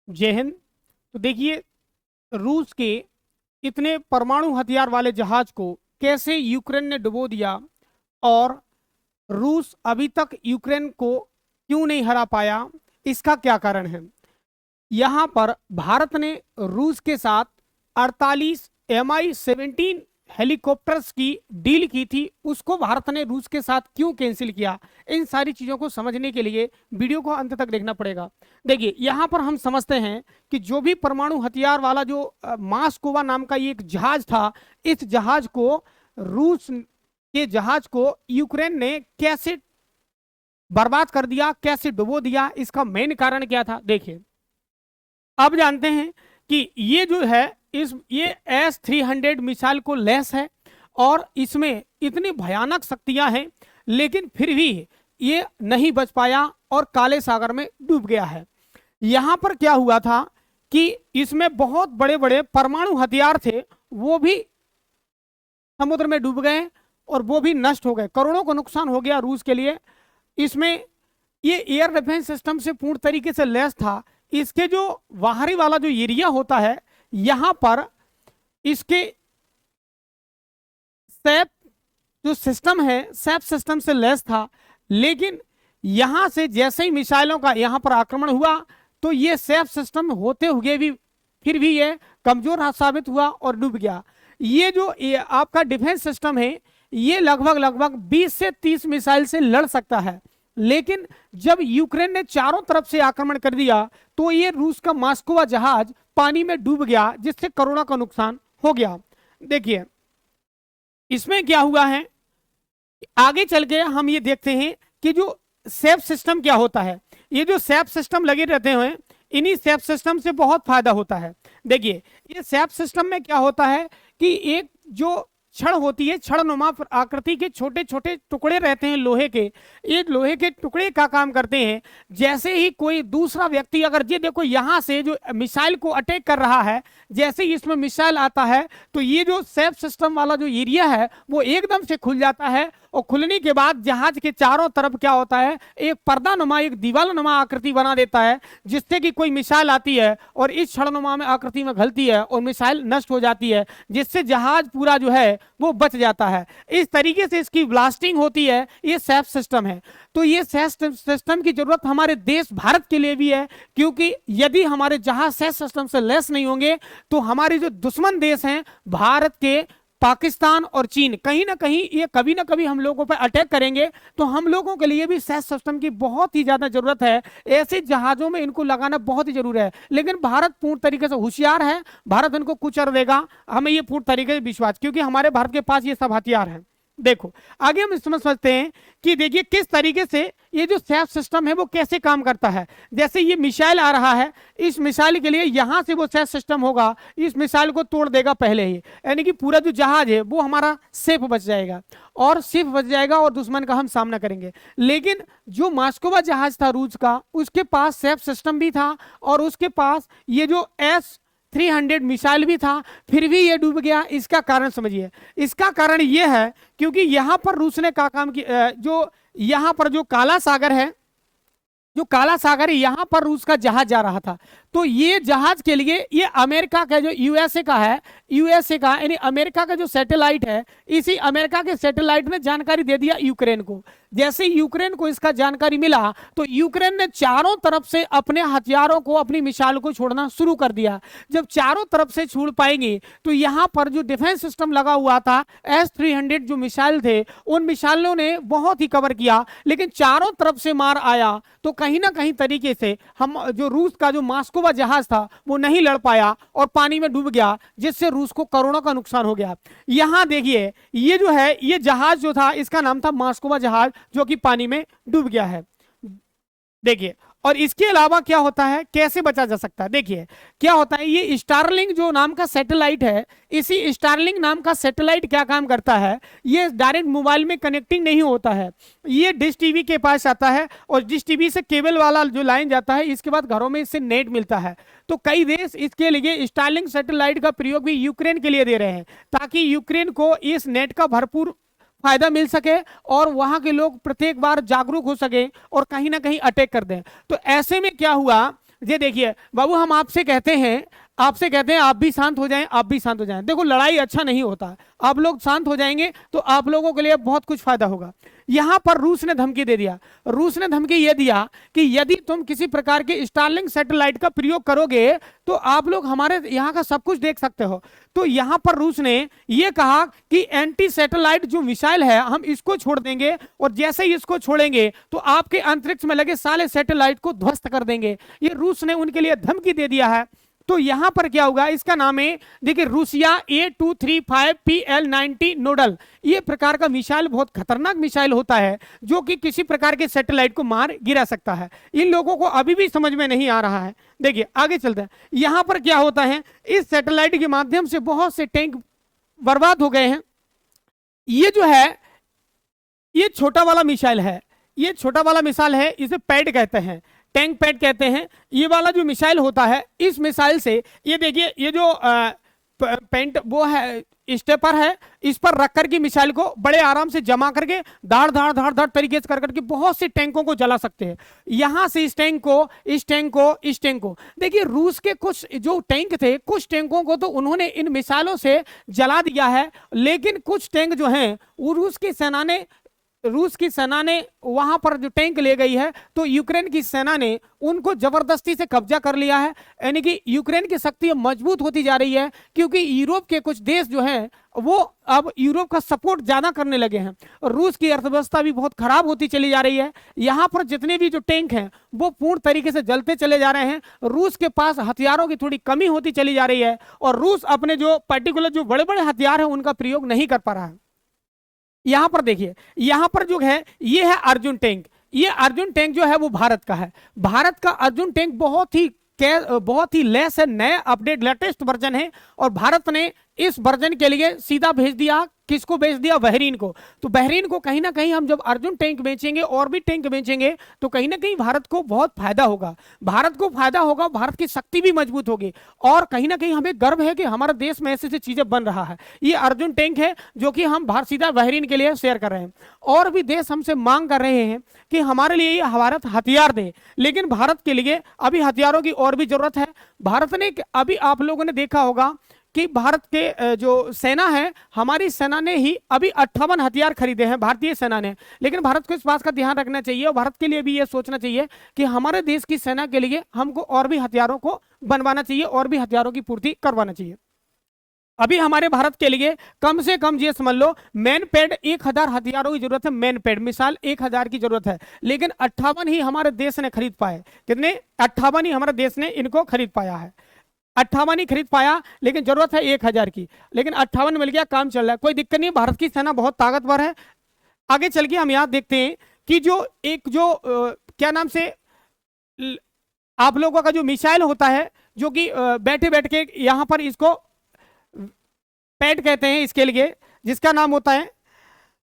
जय हिंद। तो देखिए, रूस के इतने परमाणु हथियार वाले जहाज को कैसे यूक्रेन ने डुबो दिया, और रूस अभी तक यूक्रेन को क्यों नहीं हरा पाया, इसका क्या कारण है। यहाँ पर भारत ने रूस के साथ 48 Mi-17 हेलीकॉप्टर्स की डील की थी, उसको भारत ने रूस के साथ क्यों कैंसिल किया। इन सारी चीजों को समझने के लिए वीडियो को अंत तक देखना पड़ेगा। देखिए, यहाँ पर हम समझते हैं कि जो भी परमाणु हथियार वाला जो मास्कोवा नाम का ये एक जहाज था, इस जहाज को रूस के जहाज को यूक्रेन ने कैसे बर्बाद कर दिया, कैसे डुबो दिया, इसका मेन कारण क्या था। देखिए, अब जानते हैं कि ये जो है ये S-300 मिसाइल को लैस है और इसमें इतनी भयानक शक्तियां हैं, लेकिन फिर भी ये नहीं बच पाया और काले सागर में डूब गया है। यहां पर क्या हुआ था कि इसमें बहुत बड़े बड़े परमाणु हथियार थे, वो भी समुद्र में डूब गए और वो भी नष्ट हो गए। करोड़ों का नुकसान हो गया रूस के लिए। इसमें ये एयर डिफेंस सिस्टम से पूर्ण तरीके से लैस था। इसके जो बाहरी वाला जो एरिया होता है, यहां पर इसके सैप जो सिस्टम है, सैप सिस्टम से लैस था, लेकिन यहां से जैसे ही मिसाइलों का यहां पर आक्रमण हुआ तो ये सैप सिस्टम होते हुए भी फिर भी ये कमजोर साबित हुआ और डूब गया। ये आपका डिफेंस सिस्टम है, ये लगभग 20 से 30 मिसाइल से लड़ सकता है, लेकिन जब यूक्रेन ने चारों तरफ से आक्रमण कर दिया तो ये रूस का मास्कोवा जहाज पानी में डूब गया, जिससे करोड़ों का नुकसान हो गया। देखिए, इसमें क्या हुआ है, आगे चल के हम ये देखते हैं कि जो सेफ सिस्टम क्या होता है। ये जो सेफ सिस्टम लगे रहते हैं, इन्हीं सेफ सिस्टम से बहुत फायदा होता है। देखिए, ये सेफ सिस्टम में क्या होता है कि एक जो छड़ होती है, छड़नुमा आकृति के छोटे छोटे टुकड़े रहते हैं लोहे के। ये लोहे के टुकड़े का काम करते हैं। जैसे ही कोई दूसरा व्यक्ति, अगर ये देखो यहां से जो मिसाइल को अटैक कर रहा है, जैसे ही इसमें मिसाइल आता है तो ये जो सेफ सिस्टम वाला जो एरिया है वो एकदम से खुल जाता है, और खुलने के बाद जहाज के चारों तरफ क्या होता है, एक पर्दानुमा, एक दीवालनुमा आकृति बना देता है, जिससे कि कोई मिसाइल आती है और इस छड़नुमा में आकृति में घलती है और मिसाइल नष्ट हो जाती है, जिससे जहाज पूरा जो है वो बच जाता है। इस तरीके से इसकी ब्लास्टिंग होती है। ये सेफ सिस्टम है। तो ये सेफ सिस्टम की जरूरत हमारे देश भारत के लिए भी है, क्योंकि यदि हमारे जहाज सेफ सिस्टम से लैस नहीं होंगे तो हमारे जो दुश्मन देश हैं, भारत के, पाकिस्तान और चीन, कहीं ना कहीं ये कभी ना कभी हम लोगों पर अटैक करेंगे। तो हम लोगों के लिए भी सेफ सिस्टम की बहुत ही ज्यादा जरूरत है। ऐसे जहाजों में इनको लगाना बहुत ही जरूरी है, लेकिन भारत पूर्ण तरीके से होशियार है। भारत इनको कुचल देगा, हमें ये पूर्ण तरीके से विश्वास, क्योंकि हमारे भारत के पास ये सब हथियार हैं। देखो, आगे हम समझते हैं कि देखिए किस तरीके से ये जो सेफ सिस्टम है वो कैसे काम करता है। जैसे ये मिसाइल आ रहा है, इस मिसाइल के लिए यहां से वो सेफ सिस्टम होगा, इस मिसाइल को तोड़ देगा पहले ही, यानी कि पूरा जो जहाज है वो हमारा सेफ बच जाएगा और सेफ बच जाएगा और दुश्मन का हम सामना करेंगे। लेकिन जो मास्कोवा जहाज था रूस का, उसके पास सेफ सिस्टम भी था और उसके पास ये जो S-300 मिसाइल भी था, फिर भी ये डूब गया। इसका कारण समझिए। इसका कारण ये है क्योंकि यहां पर रूस ने क्या काम किया, जो यहां पर जो काला सागर है, जो काला सागर है, यहां पर रूस का जहाज जा रहा था। तो ये जहाज के लिए ये अमेरिका का जो यूएसए का है, यूएसए का यानी अमेरिका का जो सैटेलाइट है, इसी अमेरिका के सैटेलाइट ने जानकारी दे दिया यूक्रेन को। जैसे यूक्रेन को इसका जानकारी मिला तो यूक्रेन ने चारों तरफ से अपने हथियारों को, अपनी मिसाइलों को छोड़ना शुरू कर दिया। जब चारों तरफ से छोड़ पाएंगे तो यहां पर जो डिफेंस सिस्टम लगा हुआ था, S-300 जो मिसाइल थे, उन मिसाइलों ने बहुत ही कवर किया, लेकिन चारों तरफ से मार आया तो कहीं ना कहीं तरीके से हम जो रूस का जो मास्कोवा जहाज था वो नहीं लड़ पाया और पानी में डूब गया, जिससे रूस को करोड़ों का नुकसान हो गया। यहां देखिए, ये जो है, ये जहाज जो था, इसका नाम था मास्कोवा जहाज, जो कि पानी में डूब गया है। देखिए, और इसके अलावा क्या होता है, कैसे बचा जा सकता है। देखिए क्या होता है, ये स्टारलिंक जो नाम का सैटेलाइट है, इसी स्टारलिंक नाम का सैटेलाइट क्या काम करता है, ये डायरेक्ट मोबाइल में कनेक्टिंग नहीं होता है, ये डिश टीवी के पास आता है और डिश टीवी से केबल वाला जो लाइन जाता है, इसके बाद घरों में इससे नेट मिलता है। तो कई देश इसके लिए स्टारलिंक सैटेलाइट का प्रयोग भी यूक्रेन के लिए दे रहे हैं, ताकि यूक्रेन को इस नेट का भरपूर फायदा मिल सके और वहां के लोग प्रत्येक बार जागरूक हो सके और कहीं ना कहीं अटैक कर दें। तो ऐसे में क्या हुआ, ये देखिए बाबू, हम आपसे कहते हैं आप भी शांत हो जाएं, आप भी शांत हो जाएं। देखो लड़ाई अच्छा नहीं होता, आप लोग शांत हो जाएंगे तो आप लोगों के लिए बहुत कुछ फायदा होगा। यहां पर रूस ने धमकी दे दिया, रूस ने धमकी यह दिया कि यदि तुम किसी प्रकार के स्टारलिंक सैटेलाइट का प्रयोग करोगे तो आप लोग हमारे यहां का सब कुछ देख सकते हो। तो यहां पर रूस ने यह कहा कि एंटी सैटेलाइट जो मिसाइल है हम इसको छोड़ देंगे, और जैसे ही इसको छोड़ेंगे तो आपके अंतरिक्ष में लगे सारे सैटेलाइट को ध्वस्त कर देंगे। ये रूस ने उनके लिए धमकी दे दिया है। तो यहां पर क्या होगा, इसका नाम है देखिए रूसिया A235PL90 नोडल। ये प्रकार का मिसाइल बहुत खतरनाक मिसाइल होता है जो कि किसी प्रकार के सैटेलाइट को मार गिरा सकता है। इन लोगों को अभी भी समझ में नहीं आ रहा है। देखिए आगे चलते हैं, यहां पर क्या होता है, इस सैटेलाइट के माध्यम से बहुत से टैंक बर्बाद हो गए हैं। ये जो है ये छोटा वाला मिसाइल है, ये छोटा वाला मिसाइल है, इसे पैड कहते हैं, टैंक पैड कहते हैं। ये वाला जो मिसाइल होता है, इस मिसाइल से ये देखिए ये जो पेंट वो है स्टेपर है, इस पर रख करके मिसाइल को बड़े आराम से जमा करके धाड़ धाड़ धाड़ धाड़ तरीके से कर करके बहुत से टैंकों को जला सकते हैं। यहां से इस टैंक को, इस टैंक को, इस टैंक को, देखिए रूस के कुछ जो टैंक थे, कुछ टैंकों को तो उन्होंने इन मिसाइलों से जला दिया है, लेकिन कुछ टैंक जो हैं वो रूस की सेना ने वहां पर जो टैंक ले गई है, तो यूक्रेन की सेना ने उनको जबरदस्ती से कब्जा कर लिया है। यानी कि यूक्रेन की शक्ति मजबूत होती जा रही है, क्योंकि यूरोप के कुछ देश जो हैं वो अब यूरोप का सपोर्ट ज्यादा करने लगे हैं। रूस की अर्थव्यवस्था भी बहुत खराब होती चली जा रही है। यहां पर जितने भी जो टैंक हैं वो पूर्ण तरीके से जलते चले जा रहे हैं। रूस के पास हथियारों की थोड़ी कमी होती चली जा रही है, और रूस अपने जो पर्टिकुलर जो बड़े बड़े हथियार हैं उनका प्रयोग नहीं कर पा रहा है। यहां पर देखिए, यहां पर जो है ये है अर्जुन टैंक। ये अर्जुन टैंक जो है वो भारत का है। भारत का अर्जुन टैंक बहुत ही लेस है, नए अपडेट लेटेस्ट वर्जन है, और भारत ने इस वर्जन के लिए सीधा भेज दिया, किसको भेज दिया, बहरीन को। तो बहरीन को कहीं ना कहीं हम जब अर्जुन टैंक बेचेंगे और भी टैंक बेचेंगे तो कहीं ना कहीं भारत को बहुत फायदा होगा, भारत को फायदा होगा, भारत की शक्ति भी मजबूत होगी, और कहीं ना कहीं हमें गर्व है कि हमारे देश में ऐसी ऐसी चीजें बन रहा है। ये अर्जुन टैंक है जो कि हम सीधा बहरीन के लिए शेयर कर रहे हैं। और भी देश हमसे मांग कर रहे हैं कि हमारे लिए ये भारत हथियार दे, लेकिन भारत के लिए अभी हथियारों की और भी जरूरत है। भारत ने अभी आप लोगों ने देखा होगा कि भारत के जो सेना है, हमारी सेना ने ही अभी 58 हथियार खरीदे हैं, भारतीय सेना ने। लेकिन भारत को इस बात का ध्यान रखना चाहिए, और भारत के लिए भी ये सोचना चाहिए कि हमारे देश की सेना के लिए हमको और भी हथियारों को बनवाना चाहिए, और भी हथियारों की पूर्ति करवाना चाहिए। अभी हमारे भारत के लिए कम से कम ये समझ लो मैन पैड 1000 हथियारों की जरूरत है, मैन पैड मिसाइल 1000 की जरूरत है, लेकिन 58 ही हमारे देश ने खरीद पाए। कितने? 58 ही हमारे देश ने इनको खरीद पाया है। 58 ही खरीद पाया, लेकिन जरूरत है 1000 की, लेकिन 58 मिल गया, काम चल रहा है, कोई दिक्कत नहीं। भारत की सेना बहुत ताकतवर है। आगे चल के हम यहां देखते हैं कि जो क्या नाम से आप लोगों का जो मिसाइल होता है, जो कि बैठे बैठ के यहां पर इसको पैड कहते हैं इसके लिए, जिसका नाम होता है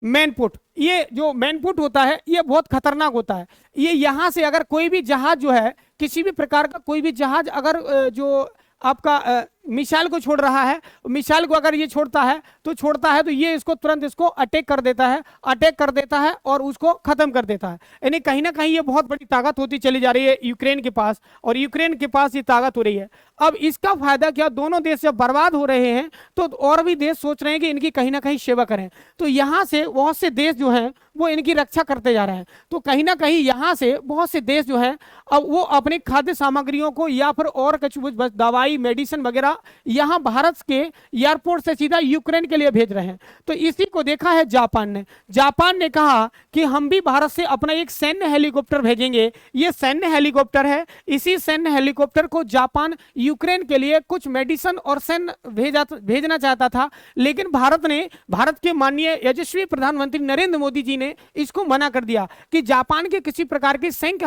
मैनपुट। ये जो मैनपुट होता है ये बहुत खतरनाक होता है। ये यहां से अगर कोई भी जहाज जो है, किसी भी प्रकार का कोई भी जहाज अगर जो आपका मिसाइल को छोड़ रहा है, मिसाइल को अगर ये छोड़ता है तो ये इसको तुरंत इसको अटैक कर देता है और उसको खत्म कर देता है। यानी कहीं ना कहीं ये बहुत बड़ी ताकत होती चली जा रही है यूक्रेन के पास, और यूक्रेन के पास ये ताकत हो रही है। अब इसका फायदा क्या, दोनों देश जब बर्बाद हो रहे हैं तो और भी देश सोच रहे हैं कि इनकी कहीं ना कहीं सेवा करें, तो यहां से बहुत से देश जो हैं वो इनकी रक्षा करते जा रहे हैं। तो कहीं ना कहीं यहां से बहुत से देश जो है अब वो अपनी खाद्य सामग्रियों को या फिर और कुछ दवाई मेडिसिन वगैरह यहां भारत के एयरपोर्ट से सीधा यूक्रेन के लिए भेज रहे हैं। तो इसी को देखा है जापान ने कहा कि हम भी भारत से अपना एक सैन्य हेलीकॉप्टर भेजेंगे। ये सैन्य हेलीकॉप्टर है, इसी सैन्य हेलीकॉप्टर को जापान यूक्रेन के लिए कुछ मेडिसिन और सैन्य भेजना चाहता था, लेकिन भारत के माननीय यशस्वी प्रधानमंत्री नरेंद्र मोदी जी ने इसको मना कर दिया कि जापान के किसी प्रकार की सैन्य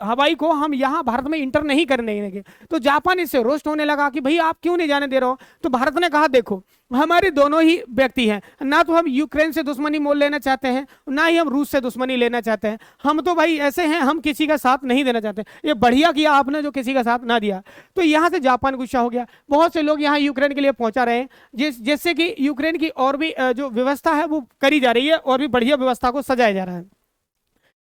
हवाई को हम यहां भारत में इंटर नहीं करने देंगे। तो जापान इससे रोस्ट होने लगा कि भाई आप क्यों नहीं जाने दे रहे हो। तो भारत ने कहा देखो हमारे दोनों ही व्यक्ति हैं, ना तो हम यूक्रेन से दुश्मनी मोल लेना चाहते हैं, ना ही हम रूस से दुश्मनी लेना चाहते हैं। हम तो भाई ऐसे हैं, हम किसी का साथ नहीं देना चाहते। ये बढ़िया किया आपने जो किसी का साथ ना दिया। तो यहां से जापान गुस्सा हो गया, बहुत से लोग यहां यूक्रेन के लिए पहुंचा रहे हैं, जिससे कि यूक्रेन की और भी जो व्यवस्था है वो करी जा रही है, और भी बढ़िया व्यवस्था को सजाया जा रहा है।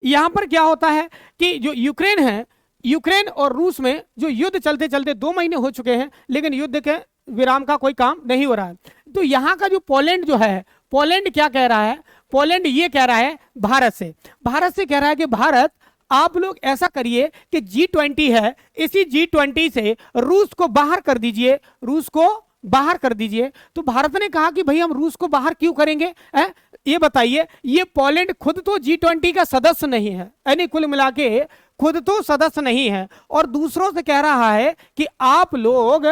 यहां पर क्या होता है कि जो यूक्रेन है, यूक्रेन और रूस में जो युद्ध चलते चलते 2 महीने हो चुके हैं, लेकिन युद्ध के विराम का कोई काम नहीं हो रहा है। तो यहाँ का जो पोलैंड जो है, पोलैंड क्या कह रहा है, पोलैंड ये कह रहा है भारत से कह रहा है कि भारत आप लोग ऐसा करिए कि G20 है, इसी G20 से रूस को बाहर कर दीजिए, रूस को बाहर कर दीजिए। तो भारत ने कहा कि भाई हम रूस को बाहर क्यों करेंगे, है? ये बताइए, ये पोलैंड खुद तो G20 का सदस्य नहीं है, यानी कुल मिला के खुद तो सदस्य नहीं है, और दूसरों से कह रहा है कि आप लोग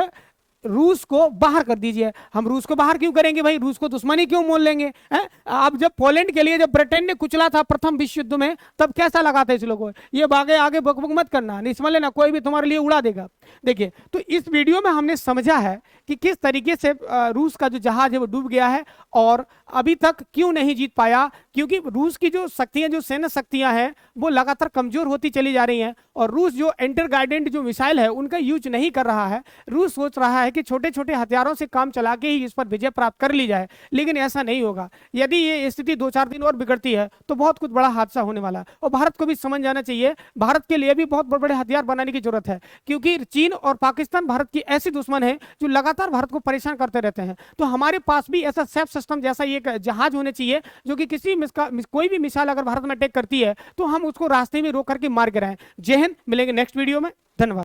रूस को बाहर कर दीजिए। हम रूस को बाहर क्यों करेंगे भाई, रूस को दुश्मनी क्यों मोल लेंगे, हैं? आप जब पोलैंड के लिए जब ब्रिटेन ने कुचला था प्रथम विश्व युद्ध में, तब कैसा लगा था इस लोगों को। ये आगे आगे बकबक मत करना, नहीं समझ लेना, कोई भी तुम्हारे लिए उड़ा देगा। देखिए, तो इस वीडियो में हमने समझा है कि किस तरीके से रूस का जो जहाज है वो डूब गया है, और अभी तक क्यों नहीं जीत पाया, क्योंकि रूस की जो शक्तियां, जो सैन्य शक्तियां हैं, वो लगातार कमजोर होती चली जा रही हैं, और रूस जो एंटर गाइडेंट जो मिसाइल है उनका यूज नहीं कर रहा है। रूस सोच रहा है कि छोटे छोटे हथियारों से काम चला के ही इस पर विजय प्राप्त कर ली जाए, लेकिन ऐसा नहीं होगा। यदि ये स्थिति 2-4 दिन और बिगड़ती है तो बहुत कुछ बड़ा हादसा होने वाला है, और भारत को भी समझ जाना चाहिए, भारत के लिए भी बहुत बड़े बड़े हथियार बनाने की जरूरत है, क्योंकि चीन और पाकिस्तान भारत की ऐसी दुश्मन है जो लगातार भारत को परेशान करते रहते हैं। तो हमारे पास भी ऐसा सेफ सिस्टम जैसा ये जहाज होने चाहिए, जो कि कोई भी मिसाइल अगर भारत में अटैक करती है तो हम उसको रास्ते में रोक करके मार गिराएं। जय हिंद, मिलेंगे नेक्स्ट वीडियो में, धन्यवाद।